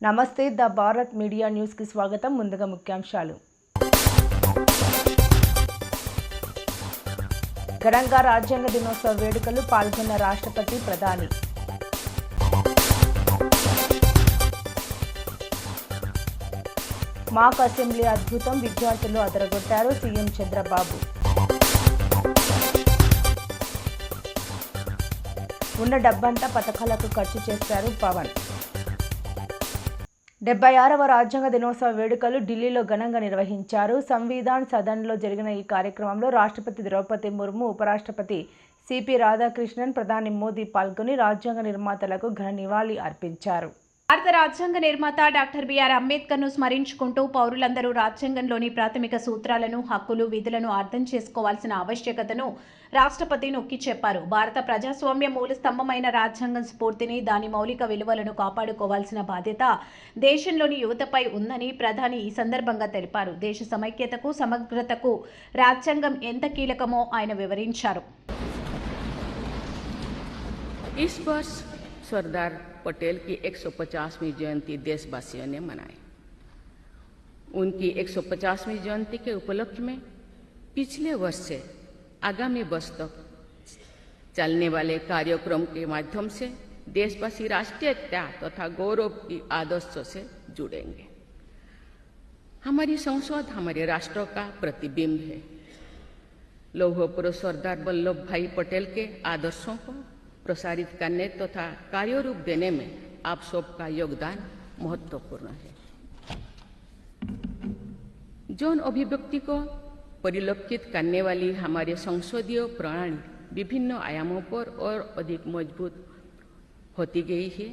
నమస్తే the Bharat media news కి స్వాగతం. ముందుగా ముఖ్యాంశాలు. ఘనంగా రాజ్యాంగ దినోత్సవ వేడుకలు పాల్గొన్న రాష్ట్రపతి, ప్రధాని. మాక్ అసెంబ్లీ అద్భుతం, విద్యార్థులు అదరగొట్టారు సీఎం చంద్రబాబు. ఉన్న డబ్బంతా పథకాలకు ఖర్చు చేశారు పవన్. 76వ రాజ్యాంగ దినోత్సవ వేడుకలు ఢిల్లీలో ఘనంగా నిర్వహించారు. సంవిధాన్ సదన్లో జరిగిన ఈ కార్యక్రమంలో రాష్ట్రపతి ద్రౌపది ముర్ము, ఉపరాష్ట్రపతి సిపి రాధాకృష్ణన్, ప్రధాని మోదీ పాల్గొని రాజ్యాంగ నిర్మాతలకు ఘన నివాళి అర్పించారు. భారత రాజ్యాంగ నిర్మాత డాక్టర్ బిఆర్ అంబేద్కర్ను స్మరించుకుంటూ పౌరులందరూ రాజ్యాంగంలోని ప్రాథమిక సూత్రాలను, హక్కులు, విధులను అర్థం చేసుకోవాల్సిన ఆవశ్యకతను రాష్ట్రపతి నొక్కి చెప్పారు. భారత ప్రజాస్వామ్య మూల స్తంభమైన రాజ్యాంగం స్ఫూర్తిని, దాని మౌలిక విలువలను కాపాడుకోవాల్సిన బాధ్యత దేశంలోని యువతపై ఉందని ప్రధాని ఈ సందర్భంగా తెలిపారు. దేశ సమైక్యతకు, సమగ్రతకు రాజ్యాంగం ఎంత కీలకమో ఆయన వివరించారు. सरदार पटेल की 150वीं जयंती देशवासियों ने मनाई। उनकी 150वीं जयंती के उपलक्ष्य में पिछले वर्ष से आगामी वर्ष तक चलने वाले कार्यक्रम के माध्यम से देशवासी राष्ट्रीयता तथा गौरव की आदर्शों से जुड़ेंगे। हमारी संसद हमारे राष्ट्र का प्रतिबिंब है। लौह पुरुष सरदार वल्लभ भाई पटेल के आदर्शों को प्रसारित करने तथा कार्यरूप देने में आप सबका योगदान महत्वपूर्ण है। जौन अभिव्यक्ति को परिलक्षित करने वाली हमारे संसदीय प्रणाली विभिन्न आयामों पर और अधिक मजबूत होती गई है।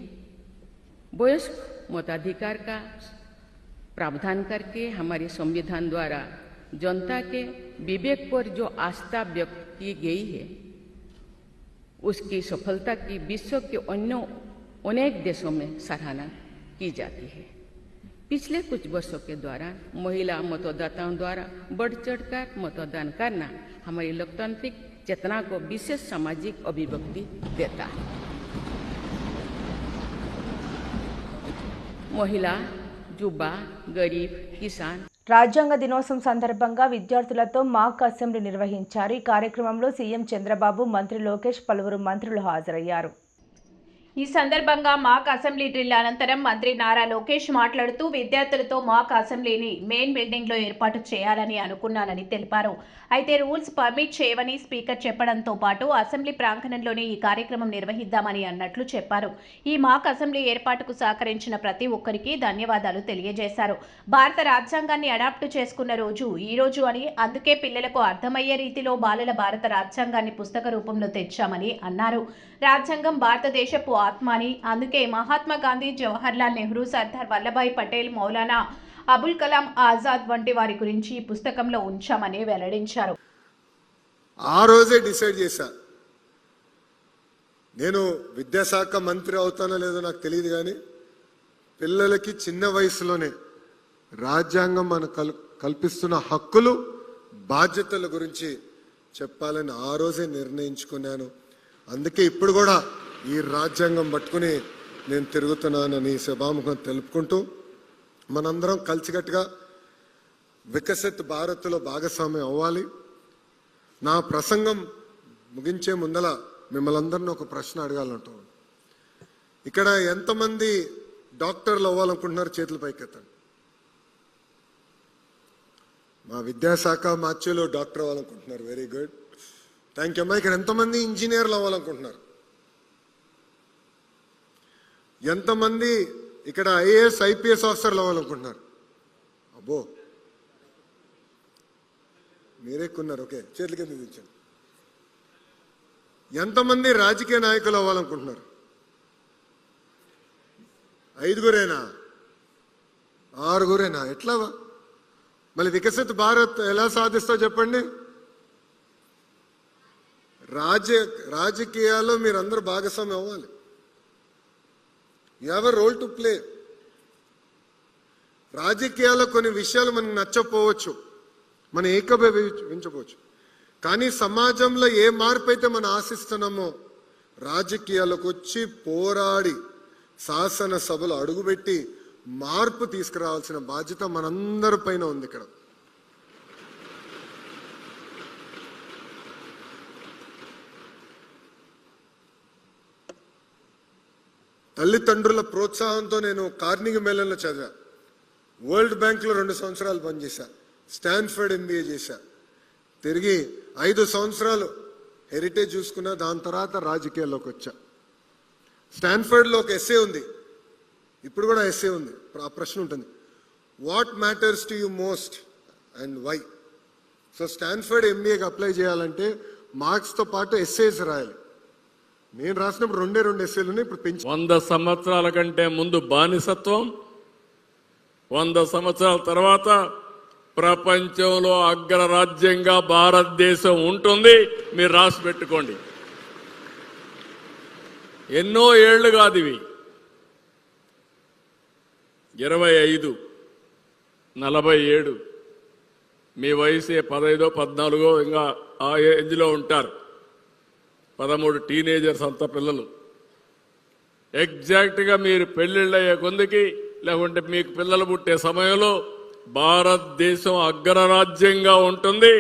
वयस्क मताधिकार का प्रावधान करके हमारे संविधान द्वारा जनता के विवेक पर जो आस्था व्यक्त की गई है, उसकी सफलता की विश्व के अन्य अनेक देशों में सराहना की जाती है। पिछले कुछ वर्षों के दौरान महिला मतदाताओं द्वारा बढ़ चढ़कर मतदान करना हमारी लोकतांत्रिक चेतना को विशेष सामाजिक अभिव्यक्ति देता है। महिला, युवा, गरीब, किसान రాజ్యాంగ దినోత్సవం సందర్భంగా విద్యార్థులతో మాక్ అసెంబ్లీ నిర్వహించారు. ఈ కార్యక్రమంలో సీఎం చంద్రబాబు, మంత్రి లోకేష్, పలువురు మంత్రులు హాజరయ్యారు. ఈ సందర్భంగా మాక్ అసెంబ్లీ డ్రిల్ అనంతరం మంత్రి నారా లోకేష్ మాట్లాడుతూ విద్యార్థులతో మాక్ అసెంబ్లీని మెయిన్ బిల్డింగ్లో ఏర్పాటు చేయాలని అనుకున్నానని తెలిపారు. అయితే రూల్స్ పర్మిట్ చేయవని స్పీకర్ చెప్పడంతో పాటు అసెంబ్లీ ప్రాంగణంలోనే ఈ కార్యక్రమం నిర్వహిద్దామని అన్నట్లు చెప్పారు. ఈ మాక్ అసెంబ్లీ ఏర్పాటుకు సహకరించిన ప్రతి ఒక్కరికి ధన్యవాదాలు తెలియజేశారు. భారత రాజ్యాంగాన్ని అడాప్ట్ చేసుకున్న రోజు ఈ రోజు అని, అందుకే పిల్లలకు అర్థమయ్యే రీతిలో బాలల భారత రాజ్యాంగాన్ని పుస్తక రూపంలో తెచ్చామని అన్నారు. రాజ్యాంగం భారతదేశపు ఆత్మ అని, అందుకే మహాత్మా గాంధీ, జవహర్లాల్ నెహ్రూ, సర్దార్ వల్లభాయ్ పటేల్, మౌలానా అబుల్ కలాం ఆజాద్ వంటి వారి గురించి ఈ పుస్తకంలో ఉంచామని వెల్లడించారు. ఆ రోజే డిసైడ్ చేశా, నేను విద్యాశాఖ మంత్రి అవుతానో లేదో నాకు తెలియదు, కానీ పిల్లలకి చిన్న వయసులోనే రాజ్యాంగం మనకు కల్పిస్తున్న హక్కులు, బాధ్యతల గురించి చెప్పాలని ఆ రోజే నిర్ణయించుకున్నాను. అందుకే ఇప్పుడు కూడా ఈ రాజ్యాంగం పట్టుకుని నేను తిరుగుతున్నానని సభాముఖం తెలుపుకుంటూ మనందరం కలిసికట్టుగా వికసిత్ భారత్లో భాగస్వామ్యం అవ్వాలి. నా ప్రసంగం ముగించే ముందల మిమ్మల్ని అందరినీ ఒక ప్రశ్న అడగాలంటాను. ఇక్కడ ఎంతమంది డాక్టర్లు అవ్వాలనుకుంటున్నారు? చేతులు పైకెత్తండి. మా విద్యాశాఖ మాచ్యులు డాక్టర్ అవ్వాలనుకుంటున్నారు. వెరీ గుడ్, థ్యాంక్ యూ అమ్మా. ఇక్కడ ఎంతమంది ఇంజనీర్లు అవ్వాలనుకుంటున్నారు? ఎంతమంది ఇక్కడ ఐఏఎస్, ఐపీఎస్ ఆఫీసర్లు అవ్వాలనుకుంటున్నారు? అబ్బో, మీరే కొన్నారు. ఓకే, చేతుల కింద దించండి. ఎంతమంది రాజకీయ నాయకులు అవ్వాలనుకుంటున్నారు? 5గురేనా? 6గురేనా? ఎట్లా? మళ్ళీ వికసిత్ భారత్ ఎలా సాధిస్తా చెప్పండి. రాజకీయాల్లో మీరందరూ భాగస్వామ్యం అవ్వాలి. You have a role to play. రాజకీయాల్లో కొన్ని విషయాలు మనకు నచ్చపోవచ్చు, మనం ఏకీభవించవచ్చు, కానీ సమాజంలో ఏ మార్పు అయితే మనం ఆశిస్తున్నామో రాజకీయాలకు వచ్చి పోరాడి శాసనసభలో అడుగుపెట్టి మార్పు తీసుకురావాల్సిన బాధ్యత మనందరి పైన ఉంది. ఇక్కడ తల్లిదండ్రుల ప్రోత్సాహంతో నేను కార్నిగి మెల్లన్లో చదివా, వరల్డ్ బ్యాంక్లో 2 సంవత్సరాలు పనిచేశా, స్టాన్ఫర్డ్ MBA చేశా, తిరిగి 5 సంవత్సరాలు హెరిటేజ్ చూసుకున్నా, దాని తర్వాత రాజకీయాల్లోకి వచ్చా. స్టాన్ఫర్డ్లో ఒక ఎస్సే ఉంది, ఇప్పుడు కూడా ఎస్సే ఉంది. ఆ ప్రశ్న ఉంటుంది, what matters to you most and why. So Stanford MBAకి అప్లై చేయాలంటే మార్క్స్తో పాటు ఎస్సేస్ రాయాలి. నేను రాసినప్పుడు 2 ఎస్సేలు ఉన్నాయి, ఇప్పుడు పెంచి 100 సంవత్సరాల కంటే ముందు బానిసత్వం, 100 సంవత్సరాల తర్వాత ప్రపంచంలో అగ్రరాజ్యంగా భారతదేశం ఉంటుంది. మీరు రాసి పెట్టుకోండి. ఎన్నో ఏళ్లు కాదు ఇవి, 25, 47, మీ వయసే 15, 14 ఇంకా ఆ ఏజ్లో ఉంటారు. 13 టీనేజర్స్ అంతా పిల్లలు. ఎగ్జాక్ట్గా మీరు పెళ్లిళ్ళయ్యే కొందికి లేకుంటే మీకు పిల్లలు పుట్టే సమయంలో భారతదేశం అగ్రరాజ్యంగా ఉంటుంది,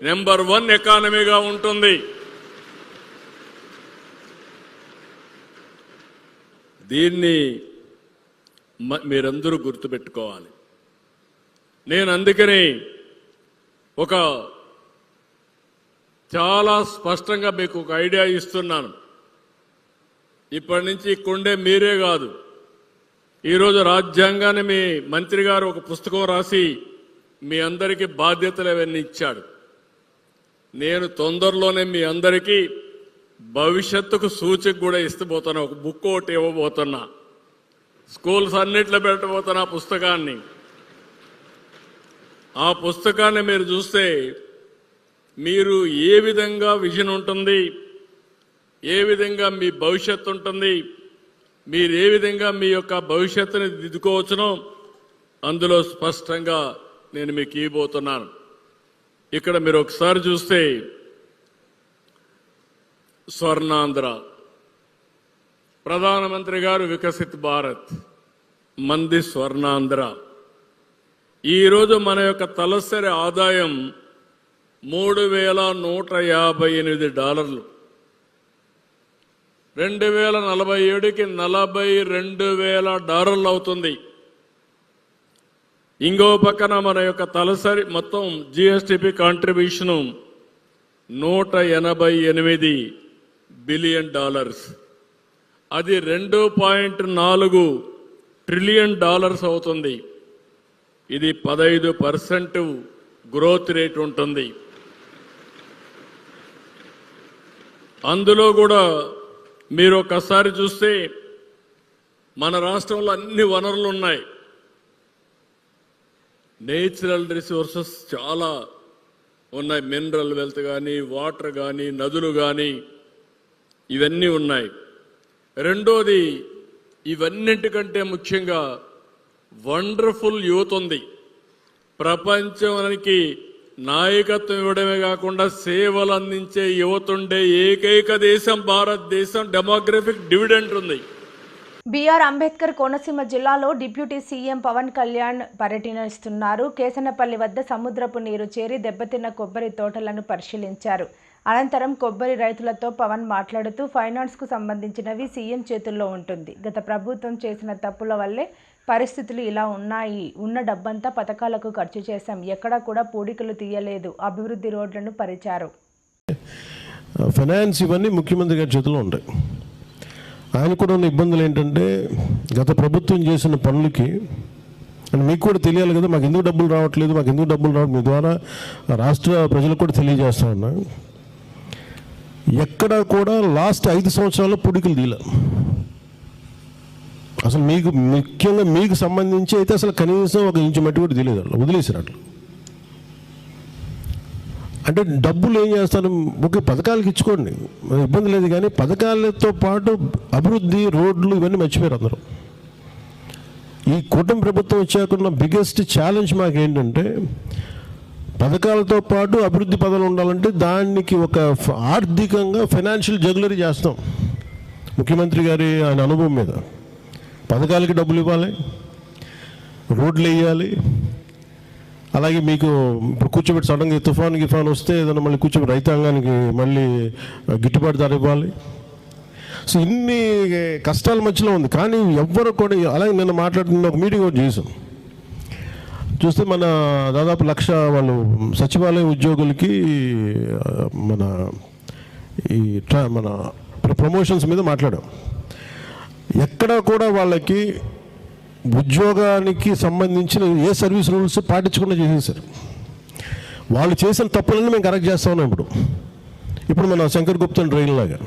నెంబర్ 1 ఎకానమీగా ఉంటుంది. దీన్ని మీరందరూ గుర్తుపెట్టుకోవాలి. నేను అందుకని ఒక చాలా స్పష్టంగా మీకు ఒక ఐడియా ఇస్తున్నాను. ఇప్పటి నుంచి కొండే మీరే కాదు, ఈరోజు రాజ్యాంగాన్ని మీ మంత్రి గారు ఒక పుస్తకం రాసి మీ అందరికీ బాధ్యతలు అవన్నీ ఇచ్చాడు. నేను తొందరలోనే మీ అందరికీ భవిష్యత్తుకు సూచిక కూడా ఇస్తబోతున్నా, ఒక బుక్ ఒకటి ఇవ్వబోతున్నా, స్కూల్స్ అన్నిట్లో పెట్టబోతున్నా పుస్తకాన్ని. ఆ పుస్తకాన్ని మీరు చూస్తే మీరు ఏ విధంగా విజన్ ఉంటుంది, ఏ విధంగా మీ భవిష్యత్తు ఉంటుంది, మీరు ఏ విధంగా మీ యొక్క భవిష్యత్తుని దిద్దుకోవచ్చునో అందులో స్పష్టంగా నేను మీకు ఇవ్వబోతున్నాను. ఇక్కడ మీరు ఒకసారి చూస్తే స్వర్ణాంధ్ర, ప్రధానమంత్రి గారు వికసిత్ భారత్, మంది స్వర్ణాంధ్ర. ఈరోజు మన యొక్క తలసరి ఆదాయం $3,158. 2047కి $42,000 అవుతుంది. ఇంకో పక్కన మన యొక్క తలసరి మొత్తం జిఎస్టిపి కాంట్రిబ్యూషన్ $188 బిలియన్. అది $2.4 ట్రిలియన్ అవుతుంది. ఇది 15% గ్రోత్ రేట్ ఉంటుంది. అందులో కూడా మీరు ఒకసారి చూస్తే మన రాష్ట్రంలో అన్ని వనరులు ఉన్నాయి. నేచురల్ రిసోర్సెస్ చాలా ఉన్నాయి, మినరల్ వెల్త్ కానీ, వాటర్ కానీ, నదులు కానీ, ఇవన్నీ ఉన్నాయి. రెండోది, ఇవన్నింటికంటే ముఖ్యంగా వండర్ఫుల్ యూత్ ఉంది. ప్రపంచానికి నాయకత్వం ఇవ్వడమే కాకుండా సేవలు అందించే యువత ఉండే ఏకైక దేశం భారతదేశం. డెమోగ్రఫిక్ డివిడెంట్ ఉంది. బిఆర్ అంబేద్కర్ కోనసీమ జిల్లాలో డిప్యూటీ సీఎం పవన్ కళ్యాణ్ పర్యటిస్తున్నారు. కేసనపల్లి వద్ద సముద్రపు నీరు చేరి దెబ్బతిన్న కొబ్బరి తోటలను పరిశీలించారు. అనంతరం కొబ్బరి రైతులతో పవన్ మాట్లాడుతూ ఫైనాన్స్కు సంబంధించినవి సీఎం చేతుల్లో ఉంటుంది. గత ప్రభుత్వం చేసిన తప్పుల వల్లే పరిస్థితులు ఇలా ఉన్నాయి. ఉన్న డబ్బంతా పథకాలకు ఖర్చు చేశాం, ఎక్కడా కూడా పూడికలు తీయలేదు. అభివృద్ధి రోడ్లను పరిచారు. ఫైనాన్స్ ఇవన్నీ ముఖ్యమంత్రి గారి చేతిలో ఉంటాయి. ఆయన కూడా ఉన్న ఇబ్బందులు ఏంటంటే గత ప్రభుత్వం చేసిన పనులకి మీకు కూడా తెలియాలి కదా, మాకు ఎందుకు డబ్బులు రావట్లేదు, మాకు ఎందుకు డబ్బులు రావట్లేదు, మీ ద్వారా రాష్ట్ర ప్రజలకు కూడా తెలియజేస్తా ఉన్నా. ఎక్కడా కూడా లాస్ట్ 5 సంవత్సరాల్లో పూడికలు తీయలే. అసలు మీకు ముఖ్యంగా మీకు సంబంధించి అయితే అసలు కనీసం 1 ఇంచు మట్టి కూడా తెలియదు, వదిలేసారు అట్లా. అంటే డబ్బులు ఏం చేస్తారు, ఒకే పథకాలకు ఇచ్చుకోండి, ఇబ్బంది లేదు, కానీ పథకాలతో పాటు అభివృద్ధి, రోడ్లు ఇవన్నీ మర్చిపోయారు అందరూ. ఈ కూటమి ప్రభుత్వం వచ్చాకున్న బిగ్గెస్ట్ ఛాలెంజ్ మాకేంటంటే పథకాలతో పాటు అభివృద్ధి పదాలు ఉండాలంటే దానికి ఒక ఆర్థికంగా ఫైనాన్షియల్ జగ్లరీ చేస్తాం. ముఖ్యమంత్రి గారి ఆయన అనుభవం మీద పథకాలకి డబ్బులు ఇవ్వాలి, రోడ్లు వేయాలి, అలాగే మీకు ఇప్పుడు కూర్చోబెట్టి సడన్గా గిఫాన్ వస్తే ఏదైనా మళ్ళీ కూర్చోబెట్టి రైతాంగానికి మళ్ళీ గిట్టుబాటు ధర ఇవ్వాలి. సో ఇన్ని కష్టాల మధ్యలో ఉంది. కానీ ఎవ్వరు కూడా, అలాగే నిన్న మాట్లాడుతున్న ఒక మీటింగ్ ఒకటి చేసాం, చూస్తే మన దాదాపు 1,00,000 వాళ్ళు సచివాలయ ఉద్యోగులకి మన ప్రమోషన్స్ మీద మాట్లాడాం. ఎక్కడ కూడా వాళ్ళకి ఉద్యోగానికి సంబంధించిన ఏ సర్వీస్ రూల్స్ పాటించకుండా చేసేసారు. వాళ్ళు చేసిన తప్పులన్నీ మేము కరెక్ట్ చేస్తా ఉన్నాం. ఇప్పుడు మన శంకర్ గుప్తా ట్రైన్ లాగా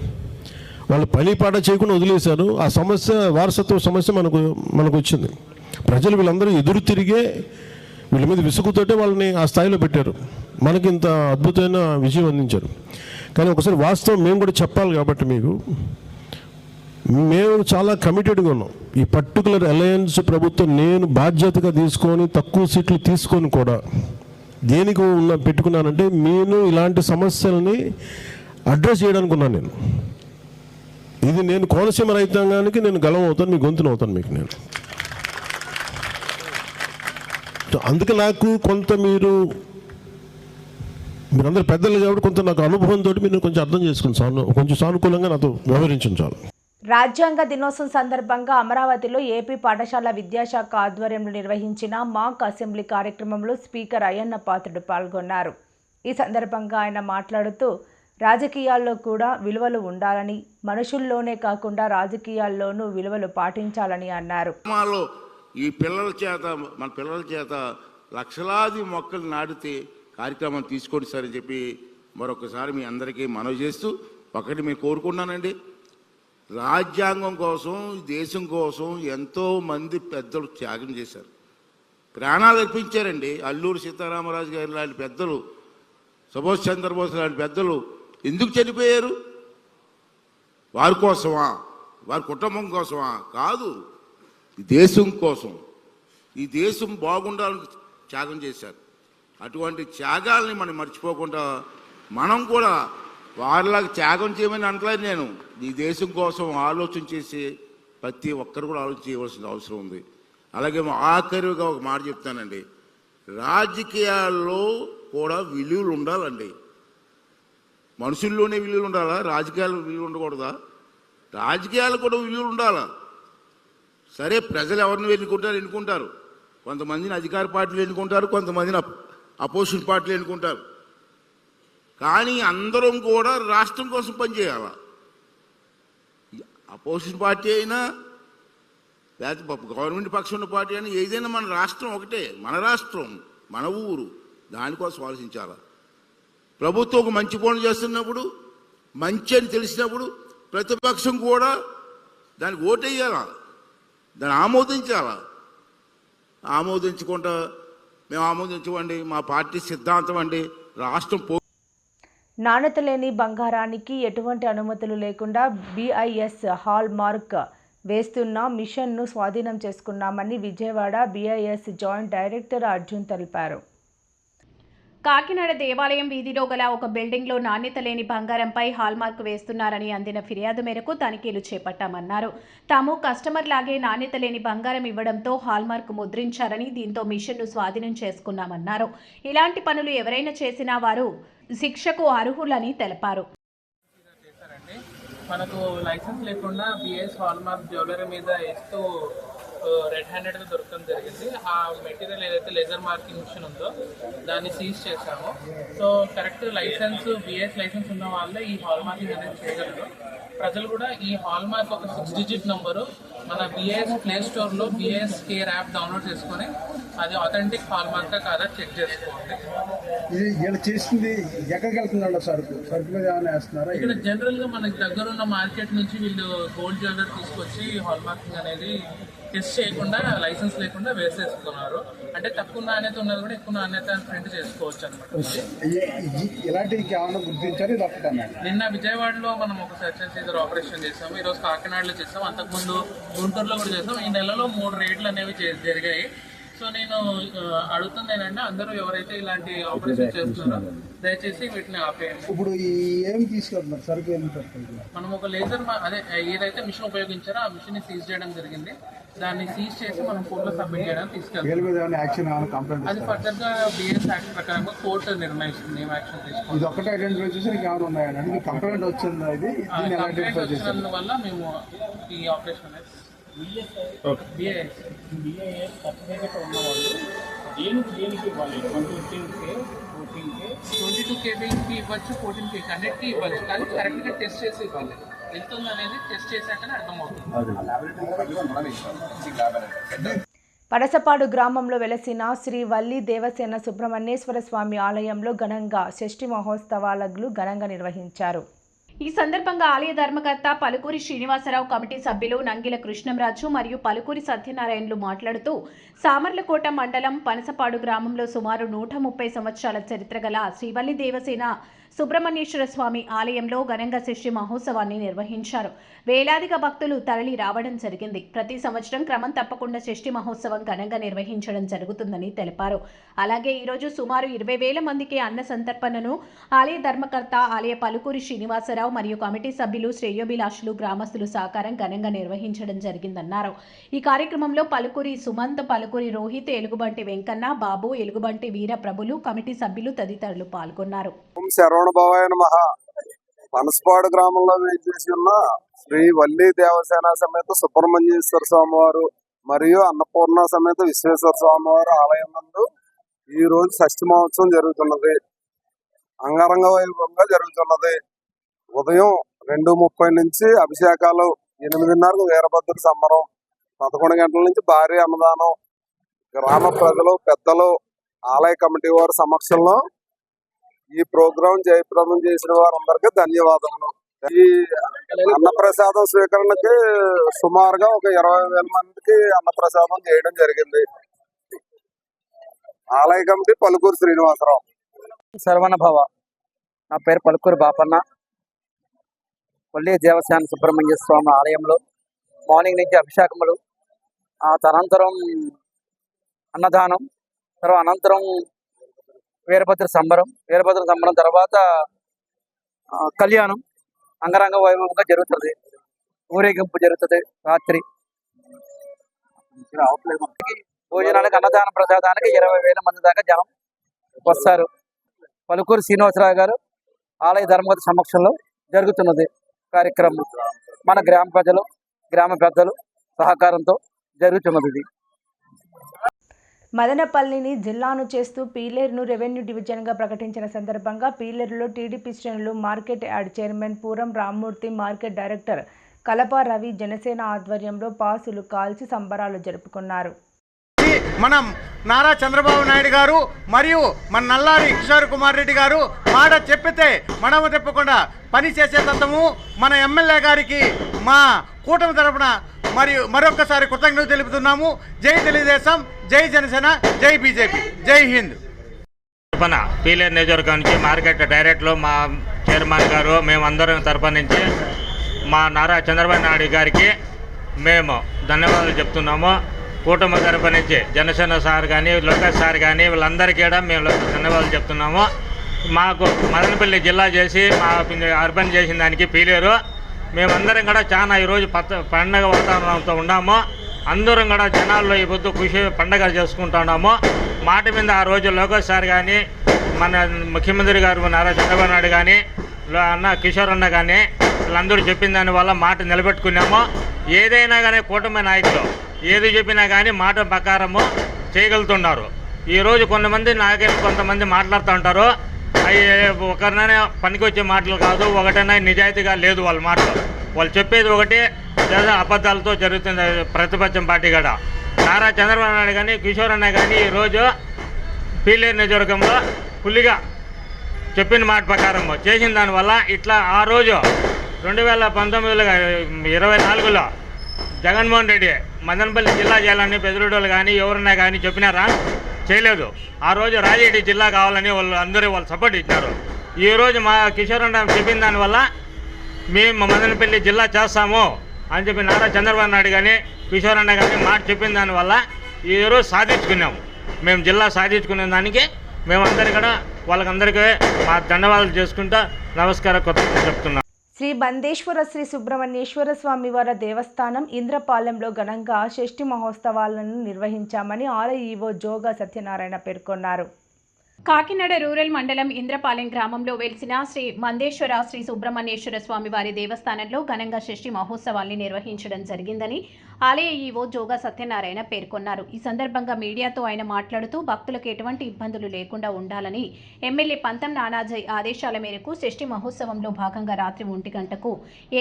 వాళ్ళు పని పాట చేయకుండా వదిలేశారు. ఆ సమస్య, వారసత్వ సమస్య మనకు వచ్చింది. ప్రజలు వీళ్ళందరూ ఎదురు తిరిగే వీళ్ళ మీద విసుగుతోటే వాళ్ళని ఆ స్థాయిలో పెట్టారు, మనకి ఇంత అద్భుతమైన విజయం అందించారు. కానీ ఒకసారి వాస్తవం మేము కూడా చెప్పాలి కాబట్టి మేము చాలా కమిటెడ్గా ఉన్నాం. ఈ పర్టికులర్ అలయన్స్ ప్రభుత్వం నేను బాధ్యతగా తీసుకొని తక్కువ సీట్లు తీసుకొని కూడా దేనికి పెట్టుకున్నానంటే నేను ఇలాంటి సమస్యలని అడ్రస్ చేయడానికి ఉన్నాను. నేను కోనసీమ రైతాంగానికి నేను గలం అవుతాను, మీ గొంతును అవుతాను మీకు నేను. అందుకే నాకు కొంత మీరందరూ పెద్దలు కాబట్టి కొంత నాకు అనుభవంతో మీరు కొంచెం అర్థం చేసుకుని కొంచెం సానుకూలంగా నాతో వ్యవహరించాలి. రాజ్యాంగ దినోత్సవం సందర్భంగా అమరావతిలో ఏపీ పాఠశాల విద్యాశాఖ ఆధ్వర్యంలో నిర్వహించిన మాక్ అసెంబ్లీ కార్యక్రమంలో స్పీకర్ అయ్యన్న పాత్రుడు పాల్గొన్నారు. ఈ సందర్భంగా ఆయన మాట్లాడుతూ రాజకీయాల్లో కూడా విలువలు ఉండాలని, మనుషుల్లోనే కాకుండా రాజకీయాల్లోనూ విలువలు పాటించాలని అన్నారు. ఈ మన పిల్లల చేత లక్షలాది మొక్కలు నాటితే కార్యక్రమం తీసుకోండి సార్ అని చెప్పి మరొకసారి మీ అందరికీ మనవి చేస్తూ ఒకటి మేము కోరుకున్నానండి. రాజ్యాంగం కోసం, దేశం కోసం ఎంతో మంది పెద్దలు త్యాగం చేశారు, ప్రాణాలు అర్పించారండి. అల్లూరి సీతారామరాజు గారు లాంటి పెద్దలు, సుభాష్ చంద్రబోస్ లాంటి పెద్దలు ఎందుకు చనిపోయారు? వారి కోసమా? వారి కుటుంబం కోసమా? కాదు, ఈ దేశం కోసం, ఈ దేశం బాగుండాలని త్యాగం చేశారు. అటువంటి త్యాగాల్ని మనం మర్చిపోకుండా మనం కూడా వారిలాగా త్యాగం చేయమని అనట్లేదు నేను. ఈ దేశం కోసం ఆలోచన చేసి ప్రతి ఒక్కరు కూడా ఆలోచన చేయవలసిన అవసరం ఉంది. అలాగే ఆఖరిగా ఒక మాట చెప్తానండి, రాజకీయాల్లో కూడా విలువలు ఉండాలండి. మనుషుల్లోనే విలువలు ఉండాలా? రాజకీయాలు విలువలు ఉండకూడదా? రాజకీయాలు కూడా విలువలు ఉండాలా? సరే, ప్రజలు ఎవరిని ఎన్నుకుంటారు. కొంతమందిని అధికార పార్టీలు ఎన్నుకుంటారు, కొంతమందిని అపోజిషన్ పార్టీలు ఎన్నుకుంటారు. కానీ అందరం కూడా రాష్ట్రం కోసం పనిచేయాల. అపోజిషన్ పార్టీ అయినా లేకపోతే గవర్నమెంట్ పక్షం ఉన్న పార్టీ అయినా ఏదైనా మన రాష్ట్రం ఒకటే, మన రాష్ట్రం, మన ఊరు, దానికోసం ఆలోచించాల. ప్రభుత్వం ఒక మంచి పనులు చేస్తున్నప్పుడు, మంచి అని తెలిసినప్పుడు ప్రతిపక్షం కూడా దానికి ఓటేయాలా, దాన్ని ఆమోదించాలా. ఆమోదించకుండా మేము ఆమోదించమండి, మా పార్టీ సిద్ధాంతం అండి, రాష్ట్రం నాణ్యత లేని బంగారానికి ఎటువంటి అనుమతులు లేకుండా BIS హాల్ మార్క్ వేస్తున్న మిషన్ను స్వాధీనం చేసుకున్నామని Vijayawada BIS joint director Arjun తెలిపారు. కాకినాడ దేవాలయం వీధిలో గల ఒక బిల్డింగ్లో నాణ్యత లేని బంగారంపై హాల్మార్క్ వేస్తున్నారని అందిన ఫిర్యాదు మేరకు తనిఖీలు చేపట్టామన్నారు. తాము కస్టమర్ లాగే నాణ్యత లేని బంగారం ఇవ్వడంతో హాల్మార్క్ ముద్రించారని, దీంతో మిషన్ను స్వాధీనం చేసుకున్నామన్నారు. ఇలాంటి పనులు ఎవరైనా చేసినా వారు శిక్షకు అర్హులని తెలిపారు. మనకు లైసెన్స్ లేకుండా BIS హాల్మార్క్ జ్యువెలరీ మీద వేస్తూ రెడ్ హ్యాండెడ్గా దొరకడం జరిగింది. ఆ మెటీరియల్ ఏదైతే లేజర్ మార్కింగ్ మిషన్ ఉందో దాన్ని సీజ్ చేశాము. So correct licence, BIS licence ఉన్న వాళ్ళే ఈ హాల్ మార్కింగ్ అనేది చేయగలరు. ప్రజలు కూడా ఈ హాల్ మార్క్ ఒక 6 డిజిట్ నంబరు మన BIS ప్లే స్టోర్లో BIS కేర్ యాప్ డౌన్లోడ్ చేసుకొని అది ఆథెంటిక్ హాల్ మార్కా కాదా చెక్ చేసుకోండి. ఇది ఇలా చేసింది ఎక్కడికి వెళ్తుందండి? సరుకు మీద ఏమైనా వేస్తున్నారా? ఇక్కడ జనరల్గా మనకి దగ్గర ఉన్న మార్కెట్ నుంచి వీళ్ళు గోల్డ్ జ్యువెలరీ తీసుకొచ్చి హాల్ మార్కింగ్ అనేది టెస్ట్ చేయకుండా, లైసెన్స్ లేకుండా వేసేస్తున్నారు. అంటే తక్కువ నాణ్యత ఉన్నది కూడా ఎక్కువ నాణ్యత ప్రింట్ చేసుకోవచ్చు అనమాట. ఇలాంటివి ఏమైనా గుర్తించారు? నిన్న విజయవాడలో మనం ఒక సెర్చ్ అండ్ సీజర్ ఆపరేషన్ చేసాము, ఈరోజు కాకినాడలో చేసాం, అంతకుముందు గుంటూరులో కూడా చేసాం. ఈ నెలలో 3 రేట్లు అనేవి జరిగాయి. సో సో నేను అడుగుతుంది ఏంటంటే అందరూ ఎవరైతే ఇలాంటి ఆపరేషన్ చేస్తున్నారో దయచేసి వీటిని ఆపేయండి. ఇప్పుడు ఏం తీసుకెళ్తున్నారు, సరుకు ఏం తీసుకెళ్తున్నారు? మనం ఒక లేజర్ అదే ఏదైతే మిషన్ ఉపయోగించారో ఆ మిషన్ ని సీజ్ చేయడం జరిగింది. దాన్ని సీజ్ చేసి మనం కోర్టులో సబ్మిట్ చేయడానికి తీసుకెళ్తాం. అది ఫర్దర్ గా బిఎస్ యాక్ట్ ప్రకారంగా కోర్టు నిర్ణయిస్తుంది ఏం యాక్షన్ తీసుకుంటాం. ఇది ఒకటే ఐడెంటిఫై చేసి ఏమైనా ఉన్నాయండి? కంప్లైంట్ వచ్చింది, వల్ల మేము ఈ ఆపరేషన్ అనేది బిఐఎస్ సర్టిఫికేట్ ఉన్నవాళ్ళు దేనికి ఇవ్వాలి? 22 కేబీకి ఇవ్వచ్చు, 14K అన్నిటికీ ఇవ్వచ్చు, కానీ కరెక్ట్గా టెస్ట్ చేసి ఇవ్వాలి. వెళ్తుంది అనేది టెస్ట్ చేశాకనే అర్థమవుతుంది. పడసపాడు గ్రామంలో వెలసిన శ్రీ వల్లి దేవసేన సుబ్రహ్మణ్యేశ్వర స్వామి ఆలయంలో ఘనంగా షష్ఠి మహోత్సవాలను ఘనంగా నిర్వహించారు. ఈ సందర్భంగా ఆలయ ధర్మకర్త పలుకూరి శ్రీనివాసరావు, కమిటీ సభ్యులు నంగిల కృష్ణంరాజు మరియు పలుకూరి సత్యనారాయణలు మాట్లాడుతూ సామర్లకోట మండలం పనసపాడు గ్రామంలో సుమారు 130 సంవత్సరాల చరిత్ర గల శ్రీవల్లి దేవసేన సుబ్రహ్మణ్యేశ్వర స్వామి ఆలయంలో ఘనంగా షష్ఠి మహోత్సవాన్ని నిర్వహించారు. వేలాదిగా భక్తులు తరలి రావడం జరిగింది. ప్రతి సంవత్సరం క్రమం తప్పకుండా షష్ఠి మహోత్సవం ఘనంగా నిర్వహించడం జరుగుతుందని తెలిపారు. అలాగే ఈరోజు సుమారు 20,000 మందికి అన్న సంతర్పణను ఆలయ ధర్మకర్త ఆలయ పలుకూరి శ్రీనివాసరావు మరియు కమిటీ సభ్యులు, శ్రేయోభిలాషులు, గ్రామస్తులు సహకారం ఘనంగా నిర్వహించడం జరిగిందన్నారు. ఈ కార్యక్రమంలో పలుకూరి సుమంత్, పలుకూరి రోహిత్, ఎలుగుబంటి వెంకన్న, బాబు, ఎలుగుబంటి వీరప్రభులు, కమిటీ సభ్యులు తదితరులు పాల్గొన్నారు. శరవణభవాయ నమః. పనసపాడు గ్రామంలో వేయించేసి ఉన్న శ్రీ వల్లి దేవసేన సమేత సుబ్రహ్మణ్యేశ్వర స్వామివారు మరియు అన్నపూర్ణ సమేత విశ్వేశ్వర స్వామివారు ఆలయం నందు ఈ రోజు షష్ఠి మహోత్సవం జరుగుతున్నది. అంగరంగ వైభవంగా జరుగుతున్నది. ఉదయం 2:30 నుంచి అభిషేకాలు, 8:30కు వీరభద్ర సంబరం, 11 గంటల నుంచి భారీ అన్నదానం, గ్రామ ప్రజలు, పెద్దలు, ఆలయ కమిటీ వారి సమక్షంలో ఈ ప్రోగ్రాం జయప్రదం చేసిన వారందరికీ ధన్యవాదములు. ఈ అన్నప్రసాదం స్వీకరణకి సుమారుగా ఒక 20,000 మందికి అన్నప్రసాదం చేయడం జరిగింది. ఆలయ కమిటీ పలుకూరు శ్రీనివాసరావు. శరవణభవ. నా పేరు పలుకూరు బాపన్న. వల్లి దేవసేన సుబ్రహ్మణ్య స్వామి ఆలయంలో మార్నింగ్ నుంచి అభిషేకములు, తదనంతరం అన్నదానం, తర్వాత అనంతరం వీరభద్ర సంబరం తర్వాత కళ్యాణం అంగరంగ వైభవంగా జరుగుతుంది. ఊరేగింపు జరుగుతుంది. రాత్రి భోజనానికి, అన్నదాన ప్రసాదానికి 20,000 మంది దాకా జనం వస్తారు. పలుకూరు శ్రీనివాసరావు గారు ఆలయ ధర్మకర్త సమక్షంలో జరుగుతున్నది కార్యక్రమం. మన గ్రామ ప్రజలు, గ్రామ పెద్దలు సహకారంతో జరుగుతున్నది. మదనపల్లిని జిల్లాను చేస్తూ పీలేరును రెవెన్యూ డివిజన్గా ప్రకటించిన సందర్భంగా పీలేరులో టీడీపీ శ్రేణులు, market yard chairman Puram Rammurthy, market director Kalapa Ravi Janasena ఆధ్వర్యంలో పాసులు కాల్చి సంబరాలు జరుపుకున్నారు. మనం నారా చంద్రబాబు నాయుడు గారు మరియు మన నల్లారి కిషోర్ కుమార్ రెడ్డి గారు మాట చెప్పితే మనము తప్పకుండా పని చేసే తత్వము మన ఎమ్మెల్యే గారికి మా కూటమి తరపున మరియు మరొకసారి కృతజ్ఞతలు తెలుపుతున్నాము. జై తెలుగుదేశం, జై జనసేన, జై బీజేపీ, జై హింద్. పీలేరు నియోజకవర్గం నుంచి మార్కెట్ డైరెక్టర్లు, మా చైర్మన్ గారు, మేమందరం తరపు నుంచి మా నారా చంద్రబాబు నాయుడు గారికి మేము ధన్యవాదాలు చెప్తున్నాము. కూటమి తరపు నుంచి జనసేన సార్ కానీ, లోకేష్ సార్ కానీ, వీళ్ళందరికీ కూడా మేము ధన్యవాదాలు చెప్తున్నాము. మాకు మదనపల్లి జిల్లా చేసి మా అర్బన్ చేసిన దానికి పీలేరు మేమందరం కూడా చాలా ఈరోజు పండగ వాతావరణంతో ఉన్నాము. అందరం కూడా జనాల్లో ఈ పొద్దు ఖుషి పండగ చేసుకుంటున్నాము. మాట మీద ఆ రోజు లోకేష్ సార్ కానీ, మన ముఖ్యమంత్రి గారు నారా చంద్రబాబు నాయుడు కానీ, అన్న కిషోర్ అన్న కానీ వీళ్ళందరూ చెప్పిన దానివల్ల మాట నిలబెట్టుకున్నాము. ఏదైనా కానీ కూటమి నాయకులు ఏది చెప్పినా కానీ మాట ప్రకారము చేయగలుగుతున్నారు. ఈరోజు కొంతమంది మాట్లాడుతూ ఉంటారు. అవి ఒకరినైనా పనికి వచ్చే మాటలు కాదు, ఒకటైనా నిజాయితీగా లేదు వాళ్ళ మాటలు. వాళ్ళు చెప్పేది ఒకటి, అబద్ధాలతో జరుగుతుంది ప్రతిపక్షం పార్టీ కూడా. నారా చంద్రబాబు నాయుడు కానీ, కిషోర్ అన్న కానీ ఈరోజు పీలేరు నియోజకవర్గంలో ఫుల్గా చెప్పిన మాట ప్రకారం చేసిన దానివల్ల ఇట్లా ఆ రోజు 2024లో జగన్మోహన్ రెడ్డి మదనపల్లి జిల్లా చేయాలని పెద్దరోడ్లు కానీ ఎవరన్నా కానీ చెప్పినారా? చేయలేదు. ఆ రోజు రాజరెడ్డి జిల్లా కావాలని వాళ్ళు సపోర్ట్ ఇచ్చినారు. ఈరోజు మా కిషోర్ అన్న చెప్పిన దానివల్ల మేము మదనపల్లి జిల్లా చేస్తాము అని చెప్పి నారా చంద్రబాబు నాయుడు కానీ, కిషోర్ అన్న కానీ మాట చెప్పిన దానివల్ల ఈరోజు సాధించుకున్నాము. మేము జిల్లా సాధించుకునే దానికి మేమందరి కూడా వాళ్ళకందరికీ మా ధన్యవాదాలు చేసుకుంటా నమస్కారం కొత్త చెప్తున్నాం. శ్రీ బందేశ్వర శ్రీ సుబ్రహ్మణ్యేశ్వర స్వామివారి దేవస్థానం ఇంద్రపాలెంలో ఘనంగా షష్ఠి మహోత్సవాలను నిర్వహించామని ఆలయ ఈవో జోగా సత్యనారాయణ పేర్కొన్నారు. కాకినాడ రూరల్ మండలం ఇంద్రపాలెం గ్రామంలో వెలిసిన శ్రీ మందేశ్వర శ్రీ సుబ్రహ్మణ్యేశ్వర స్వామివారి దేవస్థానంలో ఘనంగా షష్ఠి మహోత్సవాల్ని నిర్వహించడం జరిగిందని ఆలయ ఈవో జోగా సత్యనారాయణ పేర్కొన్నారు. ఈ సందర్భంగా మీడియాతో ఆయన మాట్లాడుతూ భక్తులకు ఎటువంటి ఇబ్బందులు లేకుండా ఉండాలని ఎమ్మెల్యే పంతం నానాజయ్ ఆదేశాల మేరకు షష్ఠి మహోత్సవంలో భాగంగా రాత్రి 1 గంటకు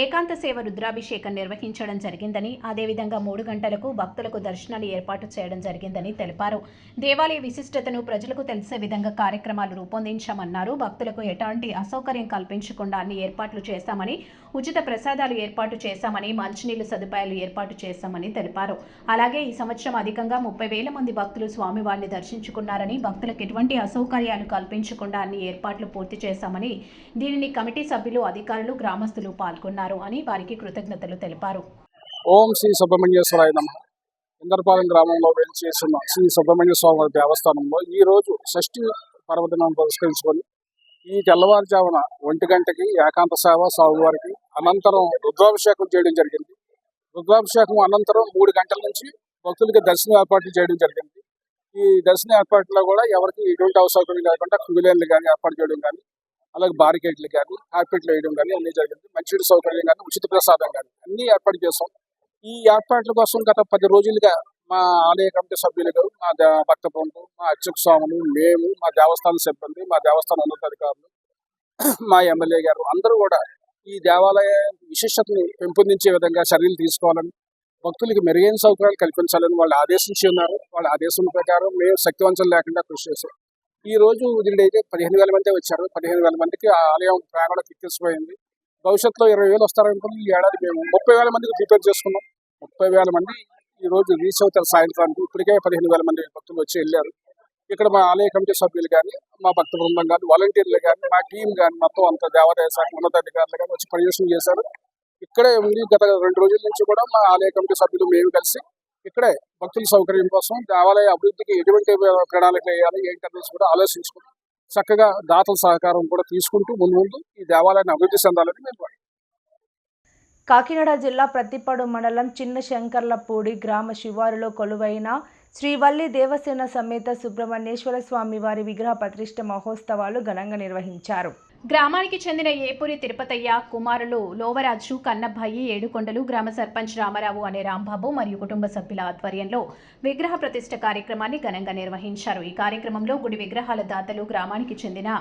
ఏకాంత సేవ రుద్రాభిషేకం నిర్వహించడం జరిగిందని, అదేవిధంగా 3 గంటలకు భక్తులకు దర్శనాలు ఏర్పాటు చేయడం జరిగిందని తెలిపారు. దేవాలయ విశిష్టతను ప్రజలకు తెలిసే విధంగా కార్యక్రమాలు రూపొందించామన్నారు. భక్తులకు ఎలాంటి అసౌకర్యం కల్పించకుండా అన్ని ఏర్పాట్లు చేశామని, ఉచిత ప్రసాదాలు ఏర్పాటు చేశామని, మంచినీళ్లు సదుపాయాలు ఏర్పాటు చేశామని తెలిపారు. అలాగే ఈ సంవత్సరం అధికంగా 30,000 మంది భక్తులు స్వామివారిని దర్శించుకున్నారని, భక్తులకు ఎటువంటి అసౌకర్యాలు కల్పించకుండా అన్ని ఏర్పాట్లు పూర్తి చేశామని, దీనిని కమిటీ సభ్యులు, అధికారులు, గ్రామస్తులు పాల్గొన్నారు అని వారికి కృతజ్ఞతలు తెలిపారు. ఓం శ్రీ సుబ్రహ్మణ్యేశ్వరాయ నమః. ఇంద్రపాలెం గ్రామంలో వెలిచేసిన శ్రీ సుబ్రహ్మణ్య స్వామి దేవస్థానంలో ఈరోజు షష్ఠి పర్వదినం పురస్కరించుకొని ఈ తెల్లవారుజామున 1 గంటకి ఏకాంత సేవ స్వామివారికి అనంతరం రుద్రాభిషేకం చేయడం జరిగింది. రుద్రాభిషేకం అనంతరం 3 గంటల నుంచి భక్తులకి దర్శన ఏర్పాట్లు చేయడం జరిగింది. ఈ దర్శన ఏర్పాట్లో కూడా ఎవరికి ఎటువంటి అసౌకర్యం లేకుండా క్యూలైన్లు కానీ ఏర్పాటు చేయడం కానీ, అలాగే బారికేడ్లు కానీ, కార్పెట్లు వేయడం కానీ అన్నీ జరిగింది. మంచినీటి సౌకర్యం కానీ, ఉచిత ప్రసాదం కానీ అన్నీ ఏర్పాటు చేస్తాం. ఈ ఏర్పాట్ల కోసం గత 10 రోజులుగా మా ఆలయ కమిటీ సభ్యులు, మా భక్త బృందం, మా అర్చక స్వాములు, మేము, మా దేవస్థాన సిబ్బంది, మా దేవస్థాన ఉన్నతాధికారులు, మా ఎమ్మెల్యే గారు అందరూ కూడా ఈ దేవాలయ విశిష్టతని పెంపొందించే విధంగా చర్యలు తీసుకోవాలని, భక్తులకి మెరుగైన సౌకర్యాలు కల్పించాలని వాళ్ళు ఆదేశించి ఉన్నారు. వాళ్ళ ఆదేశం ప్రకారం మేము శక్తివంచన లేకుండా కృషి చేశాం. ఈ రోజు ఉదిరిడైతే 15,000 మంది వచ్చారు. 15,000 మందికి ఆ ఆలయం ప్రాంగణం ఎక్కించిపోయింది. భవిష్యత్తులో 20,000 వస్తారనుకుని ఈ ఏడాది మేము 30,000 మందికి ప్రిపేర్ చేసుకున్నాం. 30,000 మంది ఈ రోజు రీచ్ అవుతారు సాయంత్రానికి. ఇప్పటికే 15,000 మంది భక్తులు వచ్చి వెళ్ళారు. ఇక్కడ మా ఆలయ కమిటీ సభ్యులు కానీ, మా భక్త బృందం కానీ, వాలంటీర్లు కానీ, మా టీం కానీ మొత్తం అంత దేవాదాయ శాఖ ఉన్నతాధికారులు కానీ వచ్చి పర్యవేక్షణ చేశారు. ఇక్కడే ఉండి గత 2 రోజుల నుంచి కూడా మా ఆలయ కమిటీ సభ్యులు మేము కలిసి ఇక్కడే భక్తుల సౌకర్యం కోసం దేవాలయ అభివృద్ధికి ఎటువంటి ప్రణాళిక వేయాలి ఏంటనేసి కూడా ఆలోచించుకుని చక్కగా దాతల సహకారం కూడా తీసుకుంటూ ముందు ఈ దేవాలయాన్ని అభివృద్ధి చెందాలని మేము కాకినాడ జిల్లా ప్రతిపాడు మండలం చిన్న శంకర్లపూడి గ్రామ శివారులో కొలువైన శ్రీవల్లి దేవసేన సమేత సుబ్రహ్మణ్యేశ్వర స్వామి వారి విగ్రహ ప్రతిష్ఠ మహోత్సవాలు ఘనంగా నిర్వహించారు. గ్రామానికి చెందిన ఏపూరి తిరుపతయ్య కుమారులు లోవరాజు, కన్నబ్బాయి, ఏడుకొండలు, గ్రామ సర్పంచ్ రామారావు అనే రాంబాబు మరియు కుటుంబ సభ్యుల ఆధ్వర్యంలో విగ్రహ ప్రతిష్ఠ కార్యక్రమాన్ని ఘనంగా నిర్వహించారు. ఈ కార్యక్రమంలో గుడి విగ్రహాల దాతలు, గ్రామానికి చెందిన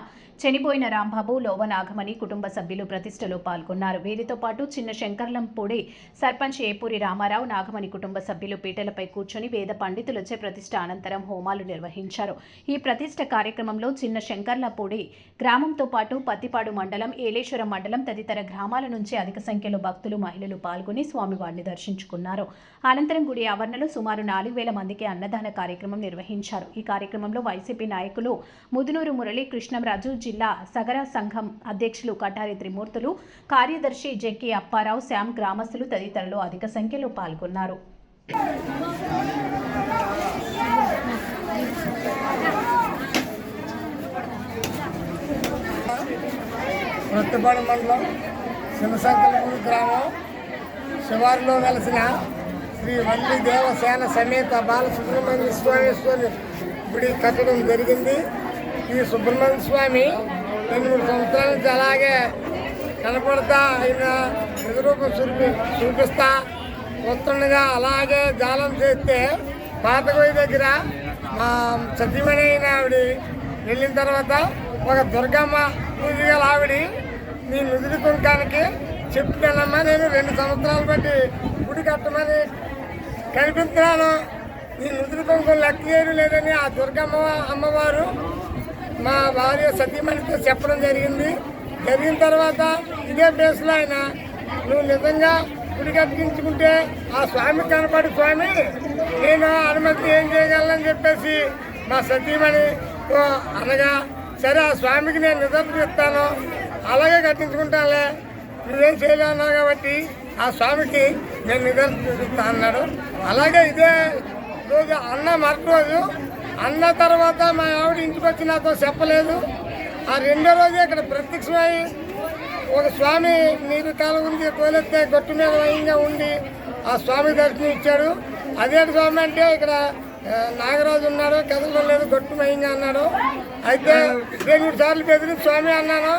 చనిపోయిన రాంబాబు, లోవ నాగమణి కుటుంబ సభ్యులు ప్రతిష్ఠలో పాల్గొన్నారు. వీరితో పాటు చిన్న శంకర్లంపూడి సర్పంచ్ ఏపూరి రామారావు, నాగమణి కుటుంబ సభ్యులు పీటలపై కూర్చొని వేద పండితులచే ప్రతిష్ఠ అనంతరం హోమాలు నిర్వహించారు. ఈ ప్రతిష్ఠ కార్యక్రమంలో చిన్న శంకర్లపూడి గ్రామంతో పాటు పత్తిపాడు మండలం, ఏలేశ్వరం మండలం తదితర గ్రామాల నుంచి అధిక సంఖ్యలో భక్తులు, మహిళలు పాల్గొని స్వామివారిని దర్శించుకున్నారు. అనంతరం గుడి ఆవరణలో సుమారు 4,000 మందికి అన్నదాన కార్యక్రమం నిర్వహించారు. ఈ కార్యక్రమంలో వైసీపీ నాయకులు ముదునూరు మురళి, కృష్ణంరాజు, జిల్లా సగర సంఘం అధ్యక్షులు కటారి త్రిమూర్తులు, కార్యదర్శి జెక్కి అప్పారావు, శ్యామ్, గ్రామస్తులు తదితరులు అధిక సంఖ్యలో పాల్గొన్నారు. ప్రతిపాడు మండలం శివశంకరపూడి గ్రామం శివారులో వెలసిన శ్రీ వల్లి దేవసేన సమేత బాల సుబ్రహ్మణ్య స్వామి గుడి కట్టడం జరిగింది. ఈ సుబ్రహ్మణ్య స్వామి 2-3 సంవత్సరాల నుంచి అలాగే కనపడతా ఆయన నిజరూపం చూపిస్తా వస్తుండగా అలాగే జాలం చేస్తే పాతగోయి దగ్గర మా సతీమణి అయిన ఆవిడ వెళ్ళిన తర్వాత ఒక దుర్గమ్మ పూజగల ఆవిడ నీ నుదిరి కుంకానికి చెప్తున్నానమ్మా, నేను 2 సంవత్సరాలు బట్టి గుడి కట్టమని కనిపిస్తున్నాను, నీ నుదిరి కుంకం లెక్క చేయడం లేదని ఆ దుర్గమ్మ అమ్మవారు మా భార్య సతీమణితో చెప్పడం జరిగింది. జరిగిన తర్వాత ఇదే ప్లేస్లో ఆయన నువ్వు నిజంగా గుడి కట్టించుకుంటే ఆ స్వామి కనపడి స్వామి నేను అనుమతి ఏం చేయగలనని చెప్పేసి మా సతీమణితో అనగా సరే ఆ స్వామికి నేను నిజం ఇస్తాను, అలాగే కట్టించుకుంటానులే, నువ్వేం చేయలేన్నావు కాబట్టి ఆ స్వామికి నేను నిజం చూపిస్తా అన్నాడు. అలాగే ఇదే రోజు అన్న మరొక రోజు అన్న తర్వాత మా ఆవిడ ఇంటికి వచ్చి నాతో చెప్పలేదు. ఆ రెండో రోజే ఇక్కడ ప్రత్యక్షమై ఒక స్వామి నీరు కాల ఉంది తోలెత్తే గట్టు మీద వయంగా ఉండి ఆ స్వామి దర్శనం ఇచ్చాడు. అదేంటి స్వామి అంటే ఇక్కడ నాగరాజు ఉన్నాడు, కదలడం లేదు, గట్టు మయంగా అన్నాడు. అయితే 2-3 సార్లు బెదిరి స్వామి అన్నాను.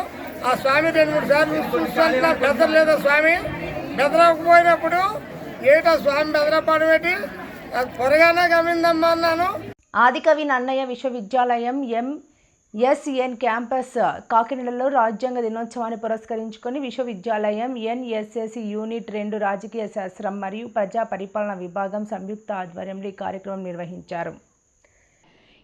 ఆ స్వామి 2-3 సార్లు చూస్తుంటే నాకు బెదరలేదు. స్వామి బెదరకపోయినప్పుడు ఏటా స్వామి బెదరపడం ఏంటి, త్వరగానే గమనిందమ్మా అన్నాను. ఆదికవి నన్నయ్య విశ్వవిద్యాలయం ఎంఎస్ఎన్ క్యాంపస్ కాకినాడలో రాజ్యాంగ దినోత్సవాన్ని పురస్కరించుకొని విశ్వవిద్యాలయం ఎన్ఎస్ఎస్ యూనిట్ 2 రాజకీయ శాస్త్రం మరియు ప్రజా పరిపాలన విభాగం సంయుక్త ఆధ్వర్యంలో ఈ కార్యక్రమం నిర్వహించారు.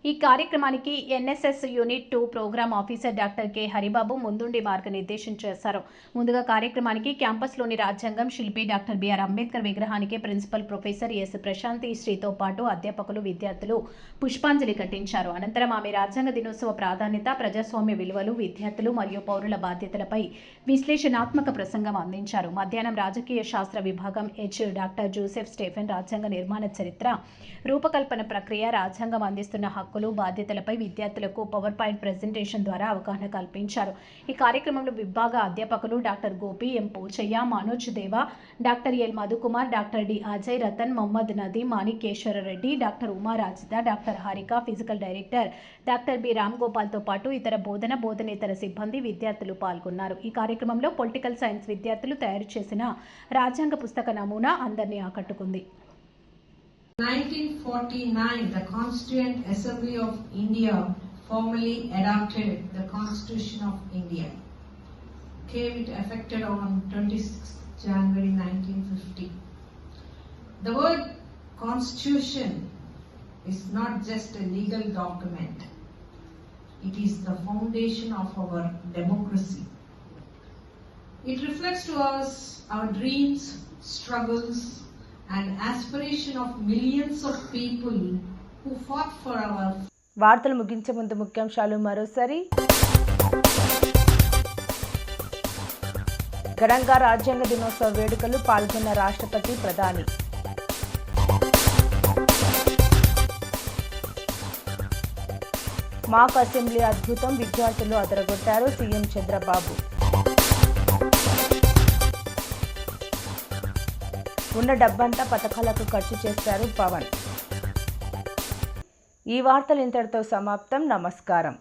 ఈ కార్యక్రమానికి NSS unit 2 programme officer doctor K Haribabu ముందుండి మార్గనిర్దేశం చేశారు. ముందుగా కార్యక్రమానికి క్యాంపస్లోని రాజ్యాంగం శిల్పి డాక్టర్ బిఆర్ అంబేద్కర్ విగ్రహానికి ప్రిన్సిపల్ ప్రొఫెసర్ ఎస్ ప్రశాంతి శ్రీతో పాటు అధ్యాపకులు, విద్యార్థులు పుష్పాంజలి ఘటించారు. అనంతరం ఆమె రాజ్యాంగ దినోత్సవ ప్రాధాన్యత, ప్రజాస్వామ్య విలువలు, విద్యార్థులు మరియు పౌరుల బాధ్యతలపై విశ్లేషణాత్మక ప్రసంగం అందించారు. మధ్యాహ్నం రాజకీయ శాస్త్ర విభాగం డాక్టర్ జోసెఫ్ స్టెఫెన్ రాజ్యాంగ నిర్మాణ చరిత్ర, రూపకల్పన ప్రక్రియ, రాజ్యాంగం అందిస్తున్న హక్కులు, బాధ్యతలపై విద్యార్థులకు పవర్ పాయింట్ ప్రెజెంటేషన్ ద్వారా అవగాహన కల్పించారు. ఈ కార్యక్రమంలో విభాగ అధ్యాపకులు doctor Gopi, M Pochaiah, Manoj Deva, doctor L Madhukumar, doctor D Ajay Ratan, Mohammed Nadeem, Manikeshwara Reddy, doctor Uma Rajitha, doctor Harika, physical director doctor B Ram గోపాల్తో పాటు ఇతర బోధనేతర సిబ్బంది, విద్యార్థులు పాల్గొన్నారు. ఈ కార్యక్రమంలో పొలిటికల్ సైన్స్ విద్యార్థులు తయారు చేసిన రాజ్యాంగ పుస్తక నమూనా అందరినీ ఆకట్టుకుంది. 1949, the Constituent Assembly of India formally adopted the Constitution of India. Came it effective on 26th January 1950. The word Constitution is not just a legal document. It is the foundation of our democracy. It reflects to us our dreams, struggles, and aspiration of millions of people who fought for our. వార్తలు ముగించే ముందు ముఖ్యాంశాలు మరోసారి. ఘనంగా రాజ్యాంగ దినోత్సవ వేడుకలు పాల్గొన్న రాష్ట్రపతి, ప్రధాని. మాక్ అసెంబ్లీ అద్భుతం, విద్యార్థులు అదరగొట్టారు, సీఎం చంద్రబాబు. ఉన్న డబ్బంతా పథకాలకు ఖర్చు చేశారు పవన్. ఈ వార్తలు ఇంతటితో సమాప్తం. నమస్కారం.